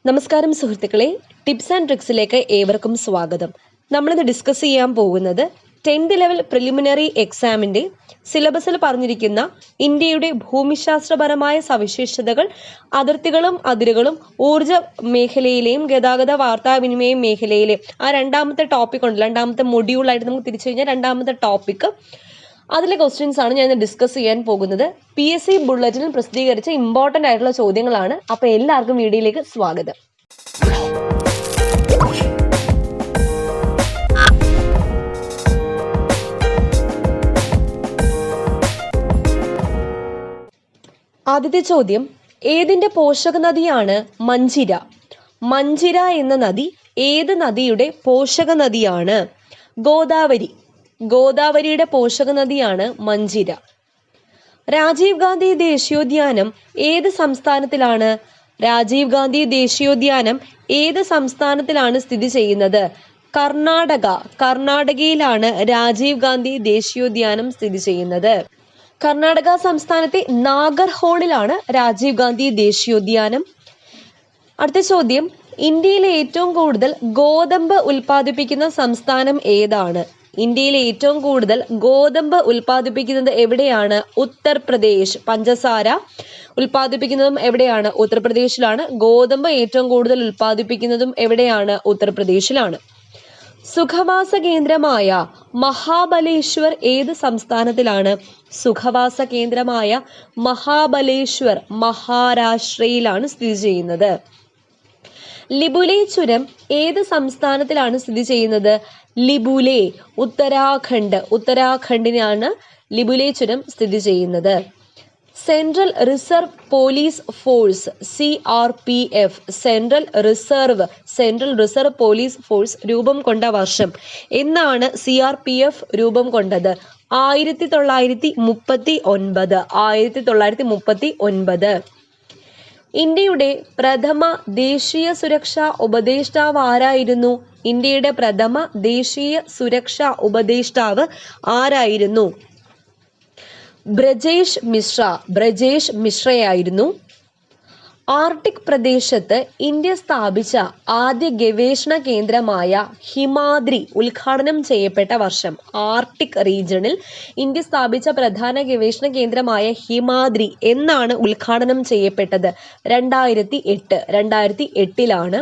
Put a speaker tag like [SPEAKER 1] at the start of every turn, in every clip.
[SPEAKER 1] നമസ്കാരം സുഹൃത്തുക്കളെ, tips and ട്രിക്സിലേക്ക് ഏവർക്കും സ്വാഗതം. നമ്മളിന്ന് ഡിസ്കസ് ചെയ്യാൻ പോകുന്നത് 10th ലെവൽ പ്രിലിമിനറി എക്സാമിൻ്റെ സിലബസിൽ പറഞ്ഞിരിക്കുന്ന ഇന്ത്യയുടെ ഭൂമിശാസ്ത്രപരമായ സവിശേഷതകൾ, അതിർത്തികളും അതിരുകളും, ഊർജ മേഖലയിലെയും ഗതാഗത വാർത്താവിനിമയ മേഖലയിലെ ആ രണ്ടാമത്തെ ടോപ്പിക് ഉണ്ട്, രണ്ടാമത്തെ മൊഡ്യൂളായിട്ട് നമുക്ക് തിരിച്ചു കഴിഞ്ഞാൽ രണ്ടാമത്തെ ടോപ്പിക്, അതിലെ ക്വസ്റ്റ്യൻസ് ആണ് ഞാൻ ഇന്ന് ഡിസ്കസ് ചെയ്യാൻ പോകുന്നത്. PSC ബുള്ളറ്റിനിൽ പ്രസിദ്ധീകരിച്ച ഇമ്പോർട്ടൻ്റ് ആയിട്ടുള്ള ചോദ്യങ്ങളാണ്. അപ്പോൾ എല്ലാവർക്കും വീഡിയോയിലേക്ക് സ്വാഗതം. ആദ്യത്തെ ചോദ്യം, ഏതിൻ്റെ പോഷക നദിയാണ് മഞ്ചിര? മഞ്ചിര എന്ന നദി ഏത് നദിയുടെ പോഷക നദിയാണ്? ഗോദാവരി. ഗോദാവരിയുടെ പോഷക നദിയാണ് മഞ്ചിര. രാജീവ് ഗാന്ധി ദേശീയോദ്യാനം ഏത് സംസ്ഥാനത്തിലാണ്? രാജീവ് ഗാന്ധി ദേശീയോദ്യാനം ഏത് സംസ്ഥാനത്തിലാണ് സ്ഥിതി ചെയ്യുന്നത്? കർണാടക. കർണാടകയിലാണ് രാജീവ് ഗാന്ധി ദേശീയോദ്യാനം സ്ഥിതി ചെയ്യുന്നത്. കർണാടക സംസ്ഥാനത്തെ നാഗർഹോളിലാണ് രാജീവ് ഗാന്ധി ദേശീയോദ്യാനം. അടുത്ത ചോദ്യം, ഇന്ത്യയിലെ ഏറ്റവും കൂടുതൽ ഗോതമ്പ് ഉൽപ്പാദിപ്പിക്കുന്ന സംസ്ഥാനം ഏതാണ്? ഇന്ത്യയിലെ ഏറ്റവും കൂടുതൽ ഗോതമ്പ് ഉൽപ്പാദിപ്പിക്കുന്നത് എവിടെയാണ്? ഉത്തർപ്രദേശ്. പഞ്ചസാര ഉൽപ്പാദിപ്പിക്കുന്നതും എവിടെയാണ്? ഉത്തർപ്രദേശിലാണ്. ഗോതമ്പ് ഏറ്റവും കൂടുതൽ ഉൽപ്പാദിപ്പിക്കുന്നതും എവിടെയാണ്? ഉത്തർപ്രദേശിലാണ്. സുഖവാസ കേന്ദ്രമായ മഹാബലേശ്വർ ഏത് സംസ്ഥാനത്തിലാണ്? സുഖവാസ കേന്ദ്രമായ മഹാബലേശ്വർ മഹാരാഷ്ട്രയിലാണ് സ്ഥിതി ചെയ്യുന്നത്. ലിബുലെ ചുരം ഏത് സംസ്ഥാനത്തിലാണ് സ്ഥിതി ചെയ്യുന്നത്? ലിബുലെ, ഉത്തരാഖണ്ഡ്. ഉത്തരാഖണ്ഡിനാണ് ലിബുലെ ചുരം സ്ഥിതി ചെയ്യുന്നത്. Central reserve police force CRPF, central reserve police force രൂപം കൊണ്ട വർഷം എന്നാണ് CRPF രൂപം കൊണ്ടത്? 1939. ഇന്ത്യയുടെ പ്രഥമ ദേശീയ സുരക്ഷാ ഉപദേഷ്ടാവ് ആരായിരുന്നു? ഇന്ത്യയുടെ പ്രഥമ ദേശീയ സുരക്ഷാ ഉപദേഷ്ടാവ് ആരായിരുന്നു? ബ്രജേഷ് മിശ്രയായിരുന്നു. ആർട്ടിക് പ്രദേശത്ത് ഇന്ത്യ സ്ഥാപിച്ച ആദ്യ ഗവേഷണ കേന്ദ്രമായ ഹിമാദ്രി ഉദ്ഘാടനം ചെയ്യപ്പെട്ട വർഷം? ആർട്ടിക് റീജിയണിൽ ഇന്ത്യ സ്ഥാപിച്ച പ്രധാന ഗവേഷണ കേന്ദ്രമായ ഹിമാദ്രി എന്നാണ് ഉദ്ഘാടനം ചെയ്യപ്പെട്ടത്? 2008.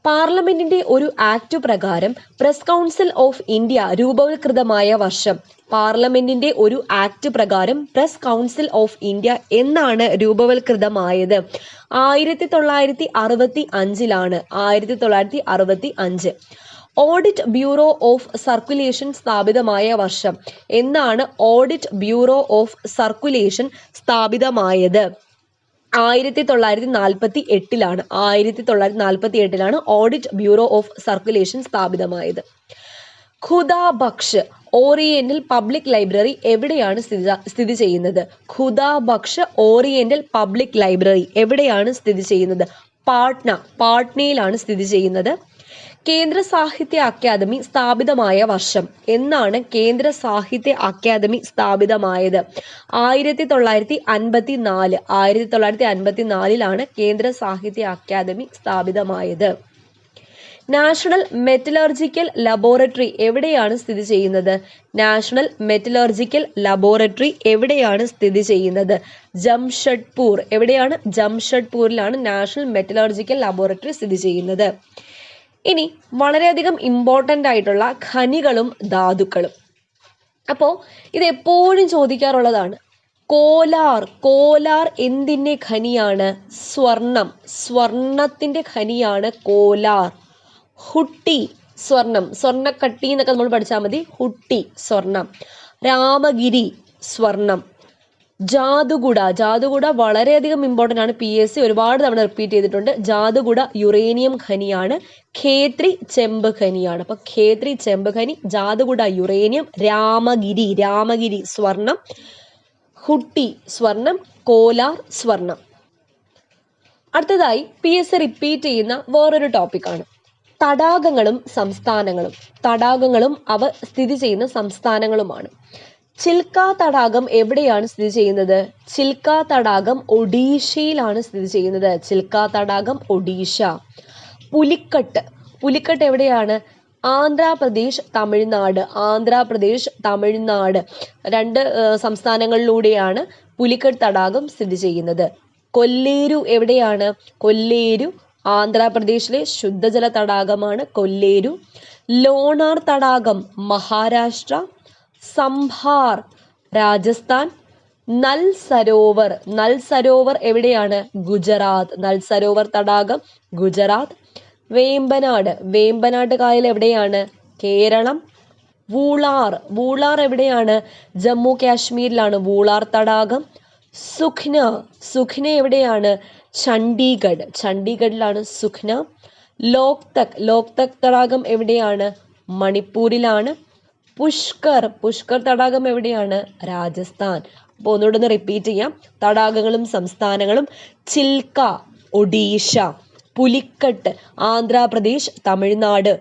[SPEAKER 1] പാർലമെന്റിന്റെ ഒരു ആക്ട് പ്രകാരം പ്രസ് കൗൺസിൽ ഓഫ് ഇന്ത്യ രൂപവത്കൃതമായ വർഷം? പാർലമെന്റിന്റെ ഒരു ആക്ട് പ്രകാരം പ്രസ് കൗൺസിൽ ഓഫ് ഇന്ത്യ എന്നാണ് രൂപവത്കൃതമായത്? 1965. 1965. ഓഡിറ്റ് ബ്യൂറോ ഓഫ് സർക്കുലേഷൻ സ്ഥാപിതമായ വർഷം? എന്നാണ് ഓഡിറ്റ് ബ്യൂറോ ഓഫ് സർക്കുലേഷൻ സ്ഥാപിതമായത്? 1948. 1948 ഓഡിറ്റ് ബ്യൂറോ ഓഫ് സർക്കുലേഷൻ സ്ഥാപിതമായത്. ഖുദാബക്ഷ് ഓറിയന്റൽ പബ്ലിക് ലൈബ്രറി എവിടെയാണ് സ്ഥിതി ചെയ്യുന്നത്? ഖുദാബക്ഷ് ഓറിയന്റൽ പബ്ലിക് ലൈബ്രറി എവിടെയാണ് സ്ഥിതി ചെയ്യുന്നത്? പാട്നയിലാണ് സ്ഥിതി ചെയ്യുന്നത്. കേന്ദ്ര സാഹിത്യ അക്കാദമി സ്ഥാപിതമായ വർഷം? എന്നാണ് കേന്ദ്ര സാഹിത്യ അക്കാദമി സ്ഥാപിതമായത്? 1954. 1954 കേന്ദ്ര സാഹിത്യ അക്കാദമി സ്ഥാപിതമായത്. നാഷണൽ മെറ്റലർജിക്കൽ ലബോറട്ടറി എവിടെയാണ് സ്ഥിതി ചെയ്യുന്നത്? നാഷണൽ മെറ്റലർജിക്കൽ ലബോറട്ടറി എവിടെയാണ് സ്ഥിതി ചെയ്യുന്നത്? ജംഷഡ്പൂർ. എവിടെയാണ്? ജംഷഡ്പൂരിലാണ് നാഷണൽ മെറ്റലർജിക്കൽ ലബോറട്ടറി സ്ഥിതി ചെയ്യുന്നത്. ഇനി വളരെയധികം ഇമ്പോർട്ടൻ്റ് ആയിട്ടുള്ള ഖനികളും ധാതുക്കളും. അപ്പോൾ ഇത് എപ്പോഴും ചോദിക്കാറുള്ളതാണ്. കോലാർ എന്തിൻ്റെ ഖനിയാണ്? സ്വർണത്തിൻ്റെ ഖനിയാണ് കോലാർ. ഹുട്ടി സ്വർണ്ണക്കട്ടി എന്നൊക്കെ നമ്മൾ പഠിച്ചാൽ മതി. ഹുട്ടി സ്വർണം. രാമഗിരി സ്വർണം. ജാദുഗുഡ വളരെയധികം ഇമ്പോർട്ടൻ്റ് ആണ്. PSC ഒരുപാട് തവണ റിപ്പീറ്റ് ചെയ്തിട്ടുണ്ട്. ജാദുഗുഡ യുറേനിയം ഖനിയാണ്. ഖേത്രി ചെമ്പ് ഖനിയാണ്. അപ്പോൾ ഖേത്രി ചെമ്പ് ഖനി, ജാദുഗുഡ യുറേനിയം, രാമഗിരി സ്വർണം, ഹുട്ടി സ്വർണം, കോലാർ സ്വർണം. അടുത്തതായി PSC റിപ്പീറ്റ് ചെയ്യുന്ന വേറൊരു ടോപ്പിക്കാണ് തടാകങ്ങളും സംസ്ഥാനങ്ങളും. തടാകങ്ങളും അവ സ്ഥിതി ചെയ്യുന്ന സംസ്ഥാനങ്ങളുമാണ്. ചിൽക്ക തടാകം എവിടെയാണ് സ്ഥിതി ചെയ്യുന്നത്? ചിൽക്ക തടാകം ഒഡീഷയിലാണ് സ്ഥിതി ചെയ്യുന്നത്. ചിൽക്ക തടാകം ഒഡീഷ. പുലിക്കട്ട് എവിടെയാണ്? ആന്ധ്രാപ്രദേശ്, തമിഴ്നാട്. ആന്ധ്രാപ്രദേശ്, തമിഴ്നാട് രണ്ട് സംസ്ഥാനങ്ങളിലൂടെയാണ് പുലിക്കട്ട് തടാകം സ്ഥിതി ചെയ്യുന്നത്. കൊല്ലേരു എവിടെയാണ്? കൊല്ലേരു ആന്ധ്രാപ്രദേശിലെ ശുദ്ധജല തടാകമാണ് കൊല്ലേരു. ലോണാർ തടാകം മഹാരാഷ്ട്ര. സംഭാർ രാജസ്ഥാൻ. നൽ സരോവർ എവിടെയാണ്? ഗുജറാത്ത്. നൽ സരോവർ തടാകം ഗുജറാത്ത്. വേമ്പനാട് കായൽ എവിടെയാണ്? കേരളം. വൂളാർ എവിടെയാണ്? ജമ്മു കാശ്മീരിലാണ് വൂളാർ തടാകം. സുഖ്ന എവിടെയാണ്? ചണ്ഡീഗഡിലാണ് സുഖ്ന. ലോക്തക് തടാകം എവിടെയാണ്? മണിപ്പൂരിലാണ്. പുഷ്കർ തടാകം എവിടെയാണ്? രാജസ്ഥാൻ. അപ്പോൾ ഒന്നുകൂടെ ഒന്ന് റിപ്പീറ്റ് ചെയ്യാം. തടാകങ്ങളും സംസ്ഥാനങ്ങളും: ചിൽക്ക ഒഡീഷ, പുലിക്കട്ട് ആന്ധ്രാപ്രദേശ് തമിഴ്നാട്,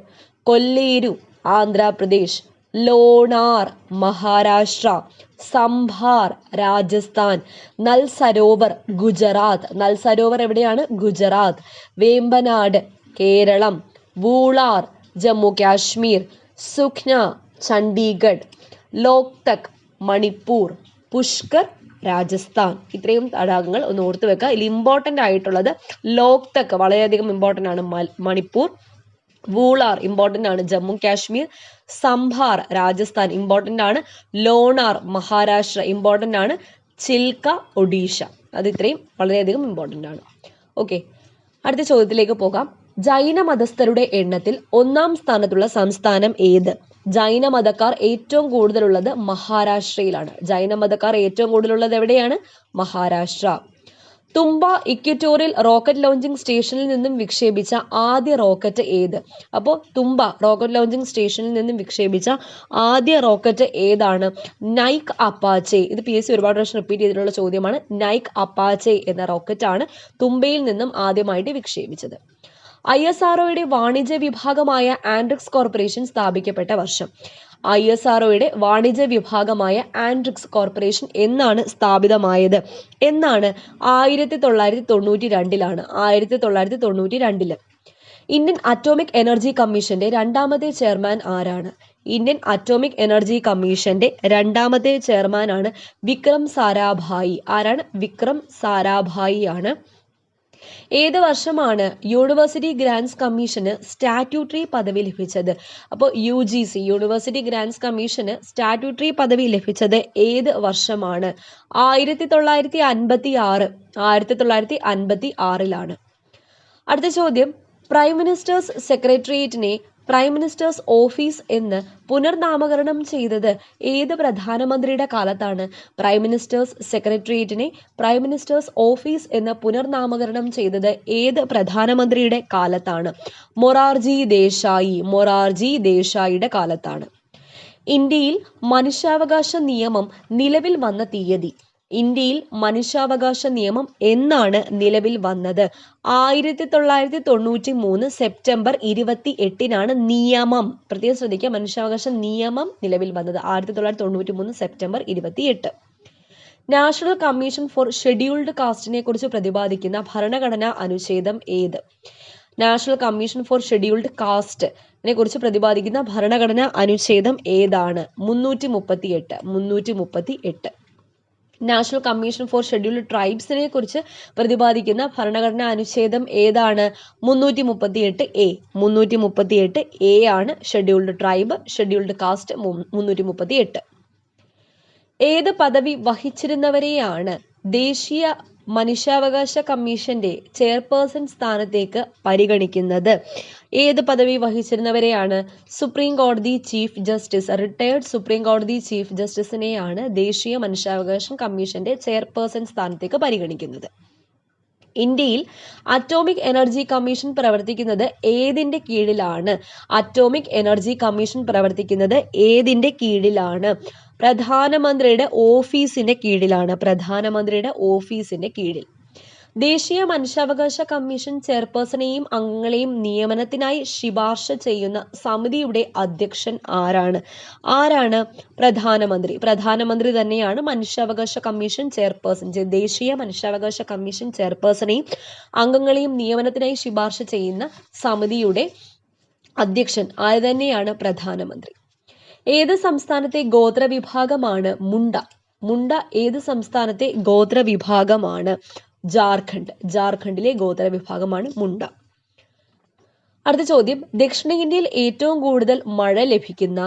[SPEAKER 1] കൊല്ലേരു ആന്ധ്രാപ്രദേശ്, ലോണാർ മഹാരാഷ്ട്ര, സംഭാർ രാജസ്ഥാൻ, നൽ സരോവർ ഗുജറാത്ത്. നൽ സരോവർ എവിടെയാണ്? ഗുജറാത്ത്. വേമ്പനാട് കേരളം, വൂളാർ ജമ്മു കാശ്മീർ, സുഖ്ന ചണ്ഡീഗഡ്, ലോക്തക് മണിപ്പൂർ, പുഷ്കർ രാജസ്ഥാൻ. ഇത്രയും തടാകങ്ങൾ ഒന്ന് ഓർത്ത് വെക്കുക. ഇതിൽ ഇമ്പോർട്ടൻ്റ് ആയിട്ടുള്ളത് ലോക്തക് വളരെയധികം ഇമ്പോർട്ടൻ്റ് ആണ്, മണിപ്പൂർ. വൂളാർ ഇമ്പോർട്ടൻ്റ് ആണ്, ജമ്മു കാശ്മീർ. സംഭാർ രാജസ്ഥാൻ ഇമ്പോർട്ടൻ്റ് ആണ്. ലോണാർ മഹാരാഷ്ട്ര ഇമ്പോർട്ടൻ്റ് ആണ്. ചിൽക്ക ഒഡീഷ. അത് ഇത്രയും വളരെയധികം ഇമ്പോർട്ടൻ്റ് ആണ്. ഓക്കെ, അടുത്ത ചോദ്യത്തിലേക്ക് പോകാം. ജൈന മതസ്ഥരുടെ എണ്ണത്തിൽ 1-ാം സ്ഥാനത്തുള്ള സംസ്ഥാനം ഏത്? ജൈന മതക്കാർ ഏറ്റവും കൂടുതലുള്ളത് മഹാരാഷ്ട്രയിലാണ്. ജൈന മതക്കാർ ഏറ്റവും കൂടുതലുള്ളത് എവിടെയാണ്? മഹാരാഷ്ട്ര. തുമ്പ ഇക്വറ്റോറിയൽ റോക്കറ്റ് ലോഞ്ചിങ് സ്റ്റേഷനിൽ നിന്നും വിക്ഷേപിച്ച ആദ്യ റോക്കറ്റ് ഏത്? അപ്പോൾ തുമ്പ റോക്കറ്റ് ലോഞ്ചിങ് സ്റ്റേഷനിൽ നിന്നും വിക്ഷേപിച്ച ആദ്യ റോക്കറ്റ് ഏതാണ്? Nike Apache. ഇത് PSC ഒരുപാട് പ്രാവശ്യം റിപ്പീറ്റ് ചെയ്തിട്ടുള്ള ചോദ്യമാണ്. നൈക് അപ്പാച്ചെ എന്ന റോക്കറ്റാണ് തുമ്പയിൽ നിന്നും ആദ്യമായിട്ട് വിക്ഷേപിച്ചത്. ISROയുടെ വാണിജ്യ വിഭാഗമായ ആൻഡ്രിക്സ് കോർപ്പറേഷൻ സ്ഥാപിക്കപ്പെട്ട വർഷം. ISROയുടെ വാണിജ്യ വിഭാഗമായ ആൻഡ്രിക്സ് കോർപ്പറേഷൻ എന്നാണ് സ്ഥാപിതമായത്? എന്നാണ്? 1992-ലാണ്. 1992. ഇന്ത്യൻ അറ്റോമിക് എനർജി കമ്മീഷന്റെ 2ാമത്തെ ചെയർമാൻ ആരാണ്? ഇന്ത്യൻ അറ്റോമിക് എനർജി കമ്മീഷന്റെ 2ാമത്തെ ചെയർമാനാണ് വിക്രം സാരാഭായി. ആരാണ്? വിക്രം സാരാഭായി ആണ്. ഏത് വർഷമാണ് യൂണിവേഴ്സിറ്റി ഗ്രാന്റ്സ് കമ്മീഷന് സ്റ്റാറ്റ്യൂട്ടറി പദവി ലഭിച്ചത്? അപ്പോൾ UGC യൂണിവേഴ്സിറ്റി ഗ്രാന്റ്സ് കമ്മീഷന് സ്റ്റാറ്റ്യൂട്ടറി പദവി ലഭിച്ചത് ഏത് വർഷമാണ്? 1956. 1956ലാണ്. അടുത്ത ചോദ്യം: പ്രൈം മിനിസ്റ്റേഴ്സ് സെക്രട്ടേറിയറ്റിനെ പ്രൈം മിനിസ്റ്റേഴ്സ് ഓഫീസ് എന്ന് പുനർനാമകരണം ചെയ്തത് ഏത് പ്രധാനമന്ത്രിയുടെ കാലത്താണ്? പ്രൈം മിനിസ്റ്റേഴ്സ് സെക്രട്ടേറിയറ്റിനെ പ്രൈം മിനിസ്റ്റേഴ്സ് ഓഫീസ് എന്ന് പുനർനാമകരണം ചെയ്തത് ഏത് പ്രധാനമന്ത്രിയുടെ കാലത്താണ്? മൊറാർജി ദേശായിയുടെ കാലത്താണ്. ഇന്ത്യയിൽ മനുഷ്യാവകാശ നിയമം നിലവിൽ വന്ന തീയതി? ഇന്ത്യയിൽ മനുഷ്യാവകാശ നിയമം എന്നാണ് നിലവിൽ വന്നത്? 1993 സെപ്റ്റംബർ 28-നാണ് നിയമം. പ്രത്യേകം ശ്രദ്ധിക്കുക, മനുഷ്യാവകാശ നിയമം നിലവിൽ വന്നത് 1993 September 28. National commission for scheduled കാസ്റ്റിനെ കുറിച്ച് പ്രതിപാദിക്കുന്ന ഭരണഘടനാ അനുച്ഛേദം ഏത്? നാഷണൽ കമ്മീഷൻ ഫോർ ഷെഡ്യൂൾഡ് കാസ്റ്റിനെ കുറിച്ച് പ്രതിപാദിക്കുന്ന ഭരണഘടനാ അനുച്ഛേദം ഏതാണ്? 338. നാഷണൽ കമ്മീഷൻ ഫോർ ഷെഡ്യൂൾഡ് ട്രൈബ്സിനെ കുറിച്ച് പ്രതിപാദിക്കുന്ന ഭരണഘടനാ അനുച്ഛേദം ഏതാണ്? 338A. 338A ആണ് ഷെഡ്യൂൾഡ് ട്രൈബ്, ഷെഡ്യൂൾഡ് കാസ്റ്റ് 338. ഏത് പദവി വഹിച്ചിരുന്നവരെയാണ് ദേശീയ മനുഷ്യാവകാശ കമ്മീഷന്റെ ചെയർപേഴ്സൺ സ്ഥാനത്തേക്ക് പരിഗണിക്കുന്നത്? ഏത് പദവി വഹിച്ചിരുന്നവരെയാണ്? സുപ്രീം കോടതി ചീഫ് ജസ്റ്റിസ്, റിട്ടയർഡ് സുപ്രീം കോടതി ചീഫ് ജസ്റ്റിസിനെയാണ് ദേശീയ മനുഷ്യാവകാശ കമ്മീഷന്റെ ചെയർപേഴ്സൺ സ്ഥാനത്തേക്ക് പരിഗണിക്കുന്നത്. ഇന്ത്യയിൽ അറ്റോമിക് എനർജി കമ്മീഷൻ പ്രവർത്തിക്കുന്നത് ഏതിന്റെ കീഴിലാണ്? അറ്റോമിക് എനർജി കമ്മീഷൻ പ്രവർത്തിക്കുന്നത് ഏതിന്റെ കീഴിലാണ്? പ്രധാനമന്ത്രിയുടെ ഓഫീസിന്റെ കീഴിലാണ്. പ്രധാനമന്ത്രിയുടെ ഓഫീസിന്റെ കീഴിൽ. ദേശീയ മനുഷ്യാവകാശ കമ്മീഷൻ ചെയർപേഴ്സണെയും അംഗങ്ങളെയും നിയമനത്തിനായി ശുപാർശ ചെയ്യുന്ന സമിതിയുടെ അധ്യക്ഷൻ ആരാണ്? പ്രധാനമന്ത്രി. പ്രധാനമന്ത്രി തന്നെയാണ് മനുഷ്യാവകാശ കമ്മീഷൻ ചെയർപേഴ്സൺ. ദേശീയ മനുഷ്യാവകാശ കമ്മീഷൻ ചെയർപേഴ്സണെയും അംഗങ്ങളെയും നിയമനത്തിനായി ശുപാർശ ചെയ്യുന്ന സമിതിയുടെ അധ്യക്ഷൻ ആര് തന്നെയാണ്? പ്രധാനമന്ത്രി. ഏത് സംസ്ഥാനത്തെ ഗോത്രവിഭാഗമാണ് മുണ്ട? മുണ്ട ഏത് സംസ്ഥാനത്തെ ഗോത്രവിഭാഗമാണ്? ജാർഖണ്ഡ്. ജാർഖണ്ഡിലെ ഗോത്രവിഭാഗമാണ് മുണ്ട. അടുത്ത ചോദ്യം, ദക്ഷിണേന്ത്യയിൽ ഏറ്റവും കൂടുതൽ മഴ ലഭിക്കുന്ന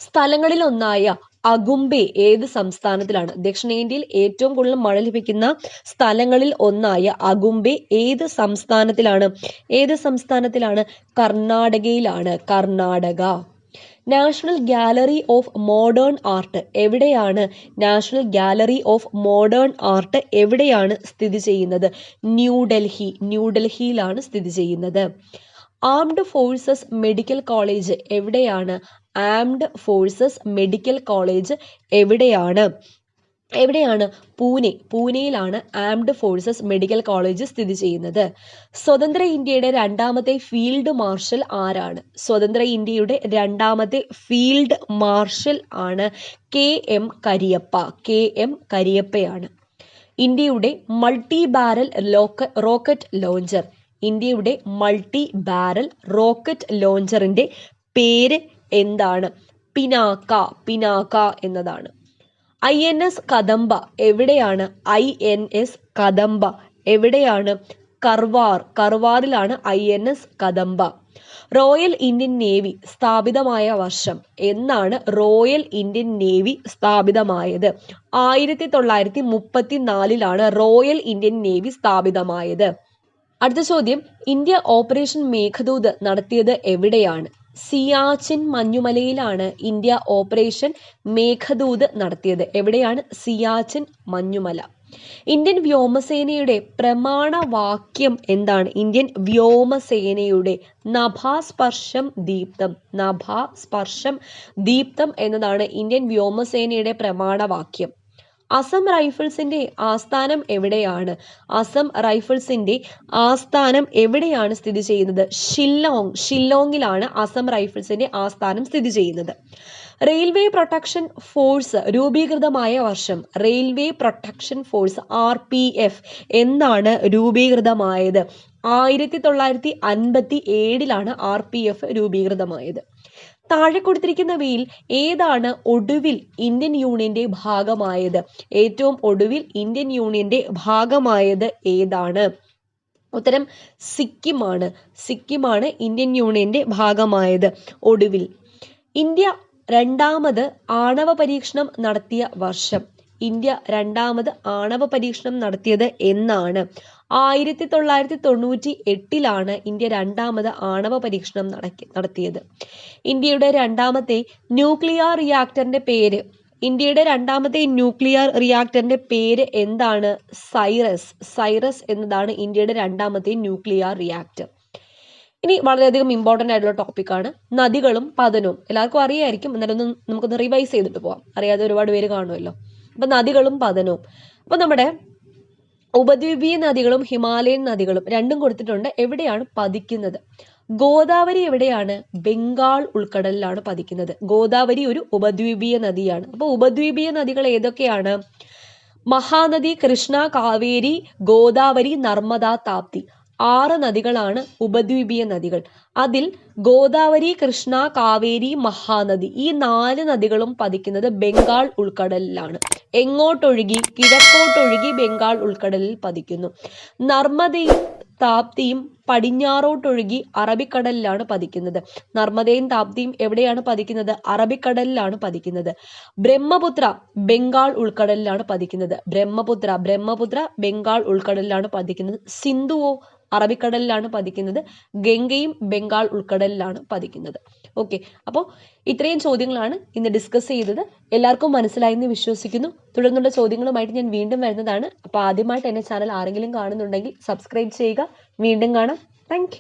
[SPEAKER 1] സ്ഥലങ്ങളിൽ ഒന്നായ അഗുംബെ ഏത് സംസ്ഥാനത്തിലാണ്? ദക്ഷിണേന്ത്യയിൽ ഏറ്റവും കൂടുതൽ മഴ ലഭിക്കുന്ന സ്ഥലങ്ങളിൽ ഒന്നായ അഗുംബെ ഏത് സംസ്ഥാനത്തിലാണ്? കർണാടകയിലാണ്. Karnataka. National Gallery of Modern Art എവിടെയാണ്? National Gallery of Modern Art എവിടെയാണ് സ്ഥിതി ചെയ്യുന്നത്? ന്യൂഡൽഹി. ന്യൂഡൽഹിയിലാണ് സ്ഥിതി ചെയ്യുന്നത്. ആംഡ് ഫോഴ്സസ് മെഡിക്കൽ കോളേജ് എവിടെയാണ്? ആംഡ് ഫോഴ്സസ് മെഡിക്കൽ കോളേജ് എവിടെയാണ്? പൂനെ. പൂനെയിലാണ് ആംഡ് ഫോഴ്സസ് മെഡിക്കൽ കോളേജ് സ്ഥിതി ചെയ്യുന്നത്. സ്വതന്ത്ര ഇന്ത്യയുടെ രണ്ടാമത്തെ ഫീൽഡ് മാർഷൽ ആരാണ്? സ്വതന്ത്ര ഇന്ത്യയുടെ രണ്ടാമത്തെ ഫീൽഡ് മാർഷൽ ആണ് KM കരിയപ്പ. KM കരിയപ്പയാണ്. ഇന്ത്യയുടെ മൾട്ടി ബാരൽ റോക്കറ്റ് ലോഞ്ചർ. ഇന്ത്യയുടെ മൾട്ടി ബാരൽ റോക്കറ്റ് ലോഞ്ചറിന്റെ പേര് എന്താണ്? പിനാക്ക എന്നതാണ്. INS കദംബ എവിടെയാണ്? INS കദംബ എവിടെയാണ്? കർവാറിലാണ് INS Kadamba. Royal Indian navy സ്ഥാപിതമായ വർഷം എന്നാണ്? റോയൽ ഇന്ത്യൻ നേവി സ്ഥാപിതമായത് 1934 റോയൽ ഇന്ത്യൻ നേവി സ്ഥാപിതമായത്. അടുത്ത ചോദ്യം, ഇന്ത്യ ഓപ്പറേഷൻ മേഘദൂത് നടത്തിയത് എവിടെയാണ്? സിയാച്ചിൻ മഞ്ഞുമലയിലാണ് ഇന്ത്യ ഓപ്പറേഷൻ മേഘദൂത് നടത്തിയത്. എവിടെയാണ്? സിയാച്ചിൻ മഞ്ഞുമല. ഇന്ത്യൻ വ്യോമസേനയുടെ പ്രമാണവാക്യം എന്താണ്? ഇന്ത്യൻ വ്യോമസേനയുടെ നഭാസ്പർശം ദീപ്തം. നഭാസ്പർശം ദീപ്തം എന്നതാണ് ഇന്ത്യൻ വ്യോമസേനയുടെ പ്രമാണവാക്യം. അസം റൈഫിൾസിന്റെ ആസ്ഥാനം എവിടെയാണ്? അസം റൈഫിൾസിന്റെ ആസ്ഥാനം എവിടെയാണ് സ്ഥിതി ചെയ്യുന്നത്? ഷില്ലോങ്ങിലാണ് അസം റൈഫിൾസിന്റെ ആസ്ഥാനം സ്ഥിതി ചെയ്യുന്നത്. റെയിൽവേ പ്രൊട്ടക്ഷൻ ഫോഴ്സ് രൂപീകൃതമായ വർഷം? റെയിൽവേ പ്രൊട്ടക്ഷൻ ഫോഴ്സ് RPF എന്നാണ് രൂപീകൃതമായത്? 1957 RPF രൂപീകൃതമായത്. താഴെ കൊടുത്തിരിക്കുന്നവയിൽ ഏതാണ് ഒടുവിൽ ഇന്ത്യൻ യൂണിയന്റെ ഭാഗമായത്? ഏറ്റവും ഒടുവിൽ ഇന്ത്യൻ യൂണിയന്റെ ഭാഗമായത് ഏതാണ്? ഉത്തരം സിക്കിമാണ്. സിക്കിമാണ് ഇന്ത്യൻ യൂണിയന്റെ ഭാഗമായത് ഒടുവിൽ. ഇന്ത്യ രണ്ടാമത് ആണവ പരീക്ഷണം നടത്തിയ വർഷം? ഇന്ത്യ രണ്ടാമത് ആണവ പരീക്ഷണം നടത്തിയത് എന്നാണ്? 1998 ഇന്ത്യ രണ്ടാമത് ആണവ പരീക്ഷണം നടത്തിയത്. ഇന്ത്യയുടെ രണ്ടാമത്തെ ന്യൂക്ലിയർ റിയാക്ടറിന്റെ പേര്? ഇന്ത്യയുടെ രണ്ടാമത്തെ ന്യൂക്ലിയർ റിയാക്ടറിന്റെ പേര് എന്താണ്? സൈറസ് എന്നതാണ് ഇന്ത്യയുടെ രണ്ടാമത്തെ ന്യൂക്ലിയർ റിയാക്ടർ. ഇനി വളരെയധികം ഇമ്പോർട്ടൻ്റ് ആയിട്ടുള്ള ടോപ്പിക്കാണ് നദികളും പതനവും. എല്ലാവർക്കും അറിയായിരിക്കും, എന്നാലും നമുക്കൊന്ന് റിവൈസ് ചെയ്തിട്ട് പോവാം, അറിയാതെ ഒരുപാട് പേര് കാണുമല്ലോ. അപ്പൊ നദികളും പതനവും. അപ്പൊ നമ്മുടെ ഉപദ്വീപീയ നദികളും ഹിമാലയൻ നദികളും രണ്ടും കൊടുത്തിട്ടുണ്ട്. എവിടെയാണ് പതിക്കുന്നത്? ഗോദാവരി എവിടെയാണ്? ബംഗാൾ ഉൾക്കടലിലാണ് പതിക്കുന്നത്. ഗോദാവരി ഒരു ഉപദ്വീപീയ നദിയാണ്. അപ്പൊ ഉപദ്വീപീയ നദികൾ ഏതൊക്കെയാണ്? മഹാനദി, കൃഷ്ണ, കാവേരി, ഗോദാവരി, നർമ്മദ, താപ്തി. 6 നദികളാണ് ഉപദ്വീപീയ നദികൾ. അതിൽ ഗോദാവരി, കൃഷ്ണ, കാവേരി, മഹാനദി ഈ 4 നദികളും പതിക്കുന്നത് ബംഗാൾ ഉൾക്കടലിലാണ്. എങ്ങോട്ടൊഴുകി? കിഴക്കോട്ടൊഴുകി ബംഗാൾ ഉൾക്കടലിൽ പതിക്കുന്നു. നർമ്മദയും താപ്തിയും പടിഞ്ഞാറോട്ടൊഴുകി അറബിക്കടലിലാണ് പതിക്കുന്നത്. നർമ്മദയും താപ്തിയും എവിടെയാണ് പതിക്കുന്നത്? അറബിക്കടലിലാണ് പതിക്കുന്നത്. ബ്രഹ്മപുത്ര ബംഗാൾ ഉൾക്കടലിലാണ് പതിക്കുന്നത്. ബ്രഹ്മപുത്ര ബംഗാൾ ഉൾക്കടലിലാണ് പതിക്കുന്നത്. സിന്ധുവോ അറബിക്കടലിലാണ് പതിക്കുന്നത്. ഗംഗയും ബംഗാൾ ഉൾക്കടലിലാണ് പതിക്കുന്നത്. ഓക്കെ, അപ്പോൾ ഇത്രയും ചോദ്യങ്ങളാണ് ഇന്ന് ഡിസ്കസ് ചെയ്തത്. എല്ലാവർക്കും മനസ്സിലായെന്ന് വിശ്വസിക്കുന്നു. തുടർന്നുള്ള ചോദ്യങ്ങളുമായിട്ട് ഞാൻ വീണ്ടും വരുന്നതാണ്. അപ്പോൾ ആദ്യമായിട്ട് എൻ്റെ ചാനൽ ആരെങ്കിലും കാണുന്നുണ്ടെങ്കിൽ സബ്സ്ക്രൈബ് ചെയ്യുക. വീണ്ടും കാണാം. താങ്ക്